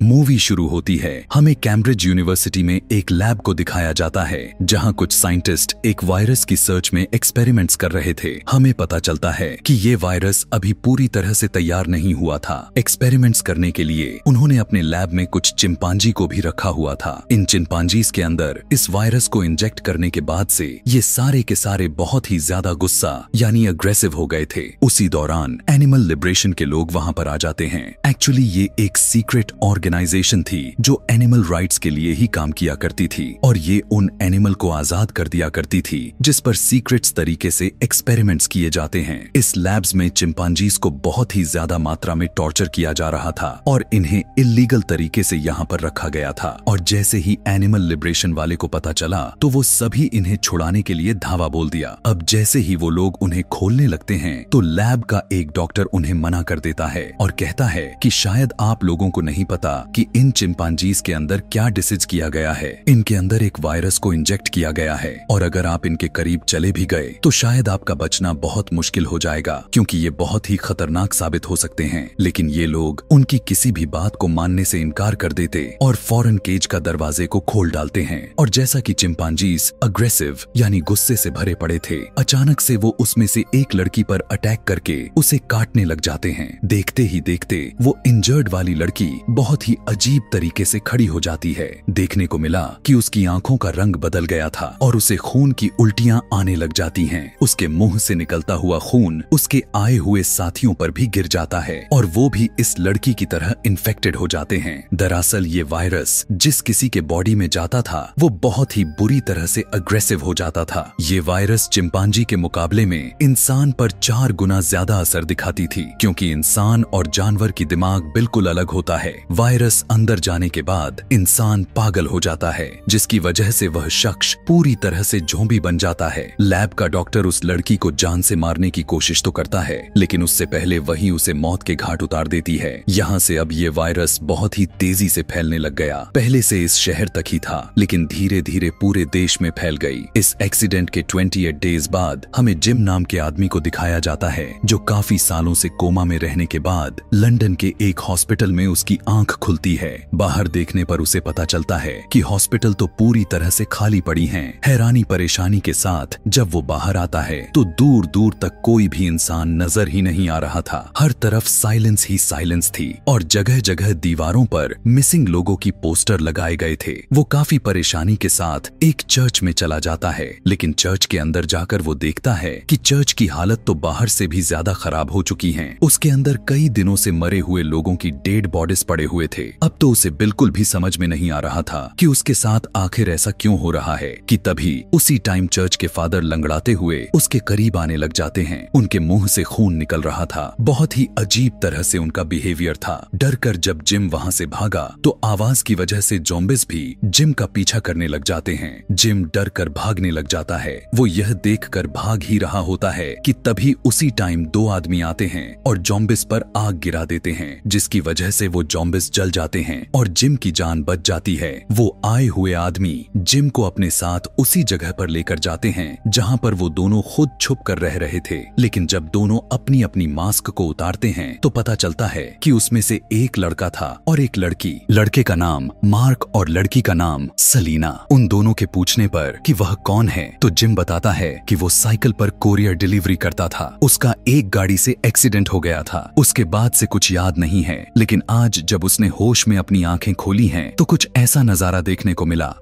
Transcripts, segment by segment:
Movie शुरू होती है। हमें कैम्ब्रिज यूनिवर्सिटी में एक लैब को दिखाया जाता है जहां कुछ साइंटिस्ट एक वायरस की सर्च में एक्सपेरिमेंट्स कर रहे थे। हमें पता चलता है कि ये वायरस अभी पूरी तरह से तैयार नहीं हुआ था। एक्सपेरिमेंट्स करने के लिए उन्होंने अपने लैब में कुछ चिंपांजी को भी रखा हुआ था। इन चिंपांजीज के अंदर इस वायरस को इंजेक्ट करने के बाद से ये सारे के सारे बहुत ही ज्यादा गुस्सा यानी अग्रेसिव हो गए थे। उसी दौरान एनिमल लिबरेशन के लोग वहां पर आ जाते हैं। एक्चुअली ये एक सीक्रेट ऑर्गेनाइजेशन थी जो एनिमल राइट्स के लिए ही काम किया करती थी और ये उन एनिमल को आजाद कर दिया करती थी जिस पर सीक्रेट्स तरीके से एक्सपेरिमेंट्स किए जाते हैं। इस लैब्स में चिंपांजीज को बहुत ही ज्यादा मात्रा में टॉर्चर किया जा रहा था और इन्हें इल्लीगल तरीके से यहाँ पर रखा गया था। और जैसे ही एनिमल लिबरेशन वाले को पता चला तो वो सभी इन्हें छुड़ाने के लिए धावा बोल दिया। अब जैसे ही वो लोग उन्हें खोलने लगते हैं तो लैब का एक डॉक्टर उन्हें मना कर देता है और कहता है कि शायद आप लोगों को नहीं पता कि इन चिंपांजीज के अंदर क्या डिसीज किया गया है। इनके अंदर एक वायरस को इंजेक्ट किया गया है और अगर आप इनके करीब चले भी गए तो शायद आपका बचना बहुत मुश्किल हो जाएगा क्योंकि ये बहुत ही खतरनाक साबित हो सकते हैं। लेकिन ये लोग उनकी किसी भी बात को मानने से इनकार कर देते और फौरन केज का दरवाजे को खोल डालते हैं। और जैसा कि चिंपांजीज अग्रेसिव यानी गुस्से से भरे पड़े थे, अचानक से वो उसमें से एक लड़की पर अटैक करके उसे काटने लग जाते हैं। देखते ही देखते वो इंजर्ड वाली लड़की बहुत ही अजीब तरीके से खड़ी हो जाती है। देखने को मिला कि उसकी आंखों का रंग बदल गया था और उसे खून की उल्टियां आने लग जाती हैं। उसके मुंह से निकलता हुआ खून उसके आए हुए साथियों पर भी गिर जाता है और वो भी इस लड़की की तरह इन्फेक्टेड हो जाते हैं। दरअसल ये वायरस जिस किसी के बॉडी में जाता था वो बहुत ही बुरी तरह से अग्रेसिव हो जाता था। ये वायरस चिंपांजी के मुकाबले में इंसान पर 4 गुना ज्यादा असर दिखाती थी क्योंकि इंसान और जानवर की दिमाग बिल्कुल अलग होता है। वायरस अंदर जाने के बाद इंसान पागल हो जाता है जिसकी वजह से वह शख्स पूरी तरह से ज़ॉम्बी बन जाता है। लैब का डॉक्टर उस लड़की को जान से मारने की कोशिश तो करता है लेकिन उससे पहले वही उसे मौत के घाट उतार देती है। यहाँ से अब ये वायरस बहुत ही तेजी से फैलने लग गया। पहले से इस शहर तक ही था लेकिन धीरे धीरे पूरे देश में फैल गई। इस एक्सीडेंट के 28 डेज बाद हमें जिम नाम के आदमी को दिखाया जाता है जो काफी सालों से कोमा में रहने के बाद लंदन के एक हॉस्पिटल में उसकी आंख खुलती है। बाहर देखने पर उसे पता चलता है कि हॉस्पिटल तो पूरी तरह से खाली पड़ी है। हैरानी परेशानी के साथ जब वो बाहर आता है तो दूर दूर तक कोई भी इंसान नजर ही नहीं आ रहा था। हर तरफ साइलेंस ही साइलेंस थी और जगह जगह दीवारों पर मिसिंग लोगों की पोस्टर लगाए गए थे। वो काफी परेशानी के साथ एक चर्च में चला जाता है लेकिन चर्च के अंदर जाकर वो देखता है कि चर्च की हालत तो बाहर से भी ज्यादा खराब हो चुकी है। उसके अंदर कई दिनों से मरे हुए लोगों की डेड बॉडीज पड़े हुए थे। अब तो उसे बिल्कुल भी समझ में नहीं आ रहा था कि उसके साथ आखिर ऐसा क्यों हो रहा है कि तभी उसी टाइम चर्च के फादर लंगड़ाते हुए उसके करीब आने लग जाते हैं। उनके मुंह से खून निकल रहा था। बहुत ही अजीब तरह से उनका बिहेवियर था। डर कर जब जिम वहां से भागा तो आवाज की वजह से ज़ॉम्बीज़ भी जिम का पीछा करने लग जाते हैं। जिम डर कर भागने लग जाता है। वो यह देख कर भाग ही रहा होता है कि तभी उसी टाइम 2 आदमी आते हैं और ज़ॉम्बीज़ पर आग गिरा देते हैं जिसकी वजह से वो ज़ॉम्बीज़ जल जाते हैं और जिम की जान बच जाती है। वो आए हुए आदमी जिम को अपने साथ उसी जगह पर लेकर जाते हैं जहां पर वो दोनों खुद छुप कर रह रहे थे। लेकिन जब दोनों अपनी अपनी मास्क को उतारते हैं तो पता चलता है कि उसमें से एक लड़का था और एक लड़की। लड़के का नाम मार्क और लड़की का नाम सलीना। उन दोनों के पूछने पर कि वह कौन है तो जिम बताता है कि वो साइकिल पर कोरियर डिलीवरी करता था। उसका एक गाड़ी से एक्सीडेंट हो गया था। उसके बाद से कुछ याद नहीं है लेकिन आज जब उसने होश में अपनी आंखें खोली हैं तो कुछ ऐसा नजारा देखने को मिला।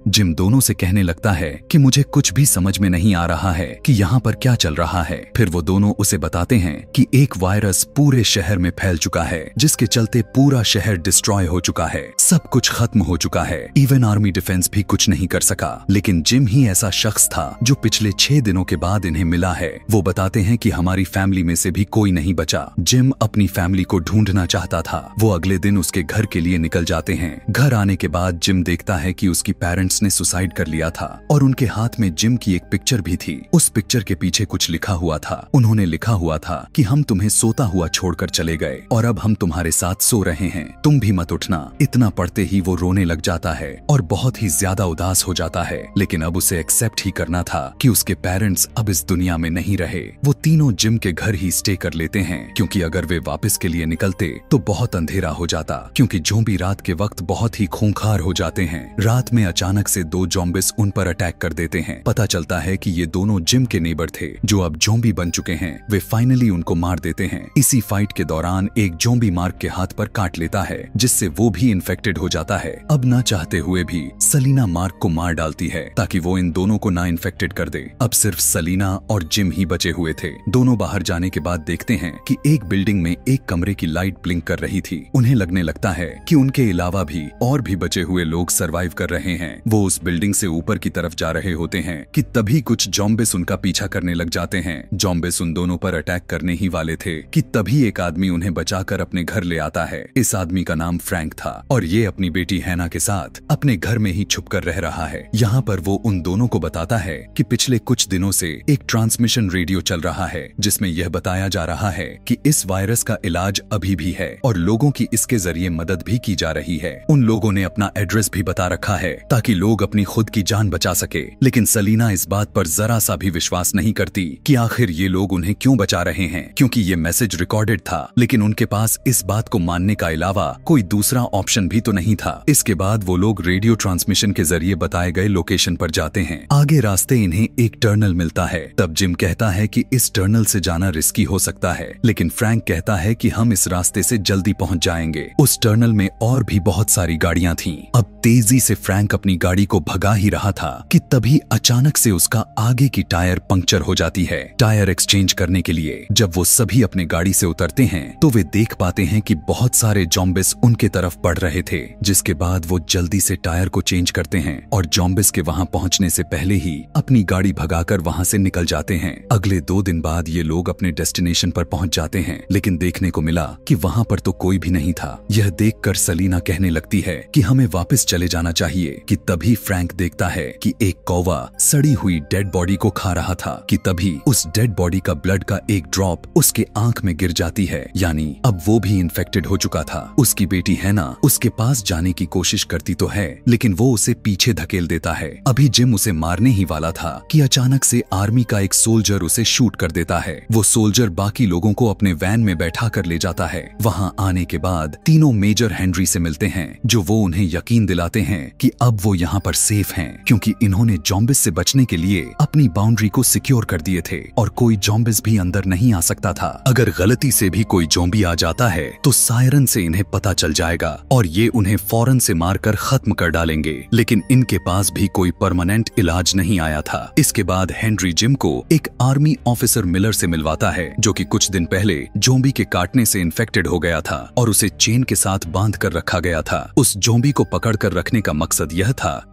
जिम दोनों से कहने लगता है कि मुझे कुछ भी समझ में नहीं आ रहा है कि यहाँ पर क्या चल रहा है। फिर वो दोनों उसे बताते हैं कि एक वायरस पूरे शहर में फैल चुका है जिसके चलते पूरा शहर डिस्ट्रॉय हो चुका है। सब कुछ खत्म हो चुका है। इवन आर्मी डिफेंस भी कुछ नहीं कर सका। लेकिन जिम ही ऐसा शख्स था जो पिछले 6 दिनों के बाद इन्हें मिला है। वो बताते हैं कि हमारी फैमिली में से भी कोई नहीं बचा। जिम अपनी फैमिली को ढूंढना चाहता था। वो अगले दिन उसके घर के लिए निकल जाते हैं। घर आने के बाद जिम देखता है कि उसकी पेरेंट्स पेरेंट्स ने सुसाइड कर लिया था और उनके हाथ में जिम की एक पिक्चर भी थी। उस पिक्चर के पीछे कुछ लिखा हुआ था। उन्होंने लिखा हुआ था कि हम तुम्हें सोता हुआ छोड़कर चले गए और अब हम तुम्हारे साथ सो रहे हैं, तुम भी मत उठना। इतना पढ़ते ही वो रोने लग जाता है और बहुत ही ज्यादा उदास हो जाता है, लेकिन अब उसे एक्सेप्ट ही करना था कि उसके पेरेंट्स अब इस दुनिया में नहीं रहे। वो तीनों जिम के घर ही स्टे कर लेते हैं, क्योंकि अगर वे वापस के लिए निकलते तो बहुत अंधेरा हो जाता, क्योंकि ज़ॉम्बी रात के वक्त बहुत ही खूंखार हो जाते हैं। रात में अचानक से 2 ज़ॉम्बिस उन पर अटैक कर देते हैं। पता चलता है कि ये दोनों जिम के नेबर थे जो अब ज़ॉम्बी बन चुके हैं। वे फाइनली उनको मार देते हैं। इसी फाइट के दौरान एक ज़ॉम्बी मार्क के हाथ पर काट लेता है, जिससे वो भी इन्फेक्टेड हो जाता है। अब ना चाहते हुए भी सलीना मार्क को मार डालती है ताकि वो इन दोनों को ना इन्फेक्टेड कर दे। अब सिर्फ सलीना और जिम ही बचे हुए थे। दोनों बाहर जाने के बाद देखते हैं कि एक बिल्डिंग में एक कमरे की लाइट ब्लिंक कर रही थी। उन्हें लगने लगता है कि उनके अलावा भी और भी बचे हुए लोग सरवाइव कर रहे हैं। वो उस बिल्डिंग से ऊपर की तरफ जा रहे होते हैं कि तभी कुछ ज़ॉम्बिस उनका पीछा करने लग जाते हैं। ज़ॉम्बिस उन दोनों पर अटैक करने ही वाले थे कि तभी एक आदमी उन्हें बचाकर अपने घर ले आता है। इस आदमी का नाम फ्रैंक था और ये अपनी बेटी हैना के साथ अपने घर में ही छुपकर रह रहा है। यहाँ पर वो उन दोनों को बताता है कि पिछले कुछ दिनों से एक ट्रांसमिशन रेडियो चल रहा है, जिसमें यह बताया जा रहा है कि इस वायरस का इलाज अभी भी है और लोगों की इसके जरिए मदद भी की जा रही है। उन लोगों ने अपना एड्रेस भी बता रखा है ताकि लोग अपनी खुद की जान बचा सके। लेकिन सलीना इस बात पर जरा सा भी विश्वास नहीं करती कि आखिर ये लोग उन्हें क्यों बचा रहे हैं, क्योंकि ये मैसेज रिकॉर्डेड था। लेकिन उनके पास इस बात को मानने का अलावा कोई दूसरा ऑप्शन भी तो नहीं था। इसके बाद वो लोग रेडियो ट्रांसमिशन के जरिए बताए गए लोकेशन पर जाते हैं। आगे रास्ते इन्हें एक टर्नल मिलता है। तब जिम कहता है कि इस टर्नल से जाना रिस्की हो सकता है, लेकिन फ्रैंक कहता है कि हम इस रास्ते से जल्दी पहुंच जाएंगे। उस टर्नल में और भी बहुत सारी गाड़ियां थीं। अब तेजी से फ्रैंक अपनी गाड़ी को भगा ही रहा था कि तभी अचानक से उसका आगे की टायर पंक्चर हो जाती है। टायर एक्सचेंज करने के लिए जब वो सभी अपने गाड़ी से उतरते हैं तो वे देख पाते हैं कि बहुत सारे ज़ॉम्बिस उनके तरफ बढ़ रहे थे, जिसके बाद वो जल्दी से टायर को चेंज करते हैं और ज़ॉम्बिस के वहां पहुंचने से पहले ही अपनी गाड़ी भगाकर वहां से निकल जाते हैं। अगले 2 दिन बाद ये लोग अपने डेस्टिनेशन पर पहुंच जाते हैं, लेकिन देखने को मिला कि वहां पर तो कोई भी नहीं था। यह देखकर सलीना कहने लगती है कि हमें वापस चले जाना चाहिए कि तभी फ्रैंक देखता है कि एक कौवा सड़ी हुई डेड बॉडी को खा रहा था कि तभी उस डेड बॉडी का ब्लड का एक ड्रॉप उसके आंख में गिर जाती है, यानी अब वो भी इन्फेक्टेड हो चुका था। उसकी बेटी हैना उसके पास जाने की कोशिश करती तो है, लेकिन वो उसे पीछे धकेल देता है। अभी जिम उसे मारने ही वाला था कि अचानक से आर्मी का एक सोल्जर उसे शूट कर देता है। वो सोल्जर बाकी लोगों को अपने वैन में बैठा कर ले जाता है। वहाँ आने के बाद तीनों मेजर हेनरी से मिलते हैं, जो वो उन्हें यकीन दिलाते हैं कि अब वो यहाँ पर सेफ हैं, क्योंकि इन्होंने ज़ॉम्बिस से बचने के लिए अपनी बाउंड्री को सिक्योर कर दिए थे और कोई ज़ॉम्बिस भी अंदर नहीं आ सकता था। अगर गलती से भी कोई ज़ॉम्बी आ जाता है तो सायरन से इन्हें पता चल जाएगा और ये उन्हें फौरन से मारकर खत्म कर डालेंगे। लेकिन इनके पास भी कोई परमानेंट इलाज नहीं आया था। इसके बाद हेनरी जिम को एक आर्मी ऑफिसर मिलर से मिलवाता है, जो कि कुछ दिन पहले ज़ॉम्बी के काटने से इन्फेक्टेड हो गया था और उसे चेन के साथ बांध कर रखा गया था। उस ज़ॉम्बी को पकड़ कर रखने का मकसद यह था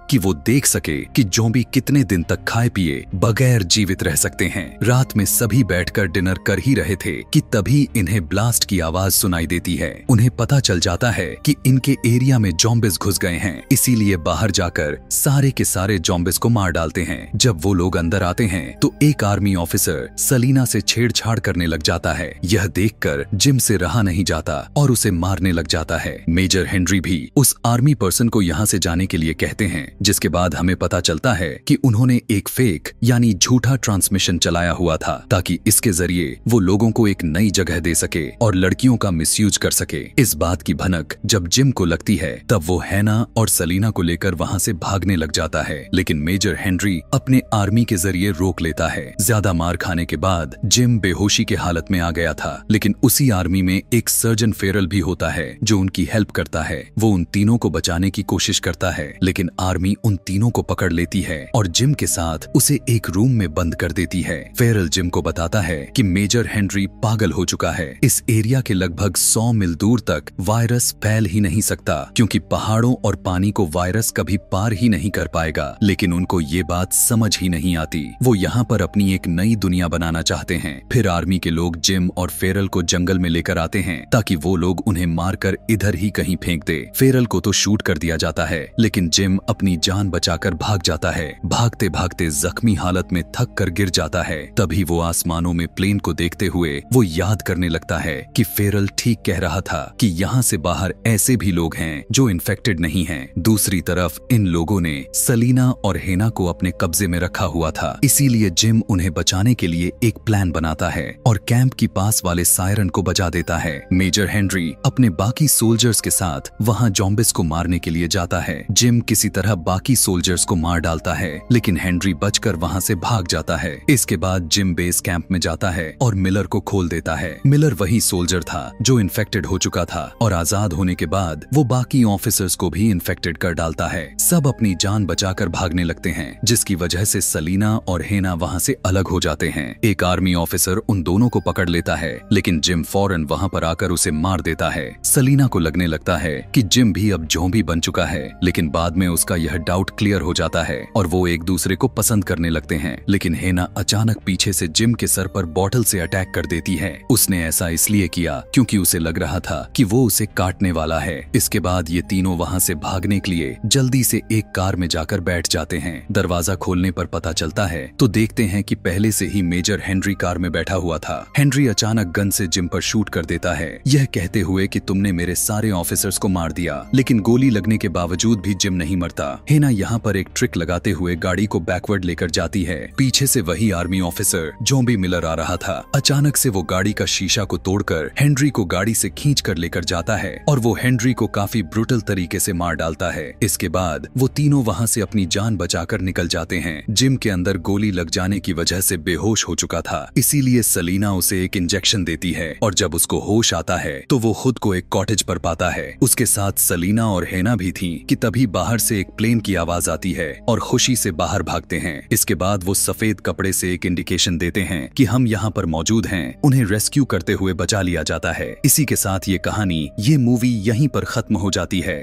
कि वो देख सके कि ज़ॉम्बी कितने दिन तक खाए पिए बगैर जीवित रह सकते हैं। रात में सभी बैठकर डिनर कर ही रहे थे कि तभी इन्हें ब्लास्ट की आवाज सुनाई देती है। उन्हें पता चल जाता है कि इनके एरिया में ज़ॉम्बिस घुस गए हैं, इसीलिए बाहर जाकर सारे के सारे ज़ॉम्बिस को मार डालते हैं। जब वो लोग अंदर आते हैं तो एक आर्मी ऑफिसर सलीना से छेड़छाड़ करने लग जाता है। यह देखकर जिम से रहा नहीं जाता और उसे मारने लग जाता है। मेजर हेनरी भी उस आर्मी पर्सन को यहाँ से जाने के लिए कहते हैं, जिसके बाद हमें पता चलता है कि उन्होंने एक फेक यानी झूठा ट्रांसमिशन चलाया हुआ था ताकि इसके जरिए वो लोगों को एक नई जगह दे सके और लड़कियों का मिसयूज कर सके। इस बात की भनक जब जिम को लगती है तब वो हैना और सलीना को लेकर वहाँ से भागने लग जाता है, लेकिन मेजर हेनरी अपने आर्मी के जरिए रोक लेता है। ज्यादा मार खाने के बाद जिम बेहोशी के हालत में आ गया था, लेकिन उसी आर्मी में एक सर्जन फेरल भी होता है जो उनकी हेल्प करता है। वो उन तीनों को बचाने की कोशिश करता है, लेकिन आर्मी आर्मी उन तीनों को पकड़ लेती है और जिम के साथ उसे एक रूम में बंद कर देती है। फेरल जिम को बताता है कि मेजर हेनरी पागल हो चुका है। इस एरिया के लगभग 100 मील दूर तक वायरस फैल ही नहीं सकता, क्योंकि पहाड़ों और पानी को वायरस कभी पार ही नहीं कर पाएगा। लेकिन उनको ये बात समझ ही नहीं आती। वो यहाँ पर अपनी एक नई दुनिया बनाना चाहते हैं। फिर आर्मी के लोग जिम और फेरल को जंगल में लेकर आते हैं ताकि वो लोग उन्हें मारकर इधर ही कहीं फेंक दे। फेरल को तो शूट कर दिया जाता है, लेकिन जिम अपनी जान बचाकर भाग जाता है। भागते भागते जख्मी हालत में थक कर गिर जाता है। तभी वो आसमानों में प्लेन को देखते हुए वो याद करने लगता है कि फेरल ठीक कह रहा था कि यहाँ से बाहर ऐसे भी लोग हैं जो इन्फेक्टेड नहीं हैं। दूसरी तरफ इन लोगों ने सलीना और हेना को अपने कब्जे में रखा हुआ था, इसीलिए जिम उन्हें बचाने के लिए एक प्लान बनाता है और कैंप की पास वाले सायरन को बजा देता है। मेजर हेनरी अपने बाकी सोल्जर्स के साथ वहाँ जॉम्बिस को मारने के लिए जाता है। जिम किसी तरह बाकी सोल्जर्स को मार डालता है, लेकिन हेनरी बचकर वहाँ से भाग जाता है। इसके बाद जिम बेस कैंप में जाता है और मिलर को खोल देता है। मिलर वही सोल्जर था जो इन्फेक्टेड हो चुका था और आजाद होने के बाद वो बाकी ऑफिसर्स को भी इन्फेक्टेड कर डालता है। सब अपनी जान बचाकर भागने लगते हैं, जिसकी वजह से सलीना और हेना वहाँ से अलग हो जाते हैं। एक आर्मी ऑफिसर उन दोनों को पकड़ लेता है, लेकिन जिम फौरन वहाँ पर आकर उसे मार देता है। सलीना को लगने लगता है कि जिम भी अब ज़ॉम्बी बन चुका है, लेकिन बाद में उसका यह डाउट क्लियर हो जाता है और वो एक दूसरे को पसंद करने लगते हैं। लेकिन हेना अचानक पीछे से जिम के सर पर बॉटल से अटैक कर देती है। उसने ऐसा इसलिए किया क्योंकि उसे लग रहा था कि वो उसे काटने वाला है। इसके बाद ये तीनों वहाँ से भागने के लिए जल्दी से एक कार में जाकर बैठ जाते हैं। दरवाजा खोलने पर पता चलता है तो देखते हैं कि पहले से ही मेजर हेनरी कार में बैठा हुआ था। हेनरी अचानक गन से जिम पर शूट कर देता है, यह कहते हुए कि तुमने मेरे सारे ऑफिसर्स को मार दिया। लेकिन गोली लगने के बावजूद भी जिम नहीं मरता। हेना यहाँ पर एक ट्रिक लगाते हुए गाड़ी को बैकवर्ड लेकर जाती है। पीछे से वही आर्मी ऑफिसर ज़ॉम्बी मिलर आ रहा था। अचानक से वो गाड़ी का शीशा को तोड़कर हेनरी को गाड़ी से खींच कर लेकर जाता है और वो हेनरी को काफी ब्रूटल तरीके से मार डालता है। इसके बाद वो तीनों वहाँ से अपनी जान बचाकर निकल जाते हैं। जिम के अंदर गोली लग जाने की वजह से बेहोश हो चुका था, इसीलिए सलीना उसे एक इंजेक्शन देती है और जब उसको होश आता है तो वो खुद को एक कॉटेज पर पाता है। उसके साथ सलीना और हेना भी थी कि तभी बाहर से एक प्लेन की आवाज आती है और खुशी से बाहर भागते हैं। इसके बाद वो सफेद कपड़े से एक इंडिकेशन देते हैं कि हम यहाँ पर मौजूद हैं। उन्हें रेस्क्यू करते हुए बचा लिया जाता है। इसी के साथ ये कहानी, ये मूवी यहीं पर खत्म हो जाती है।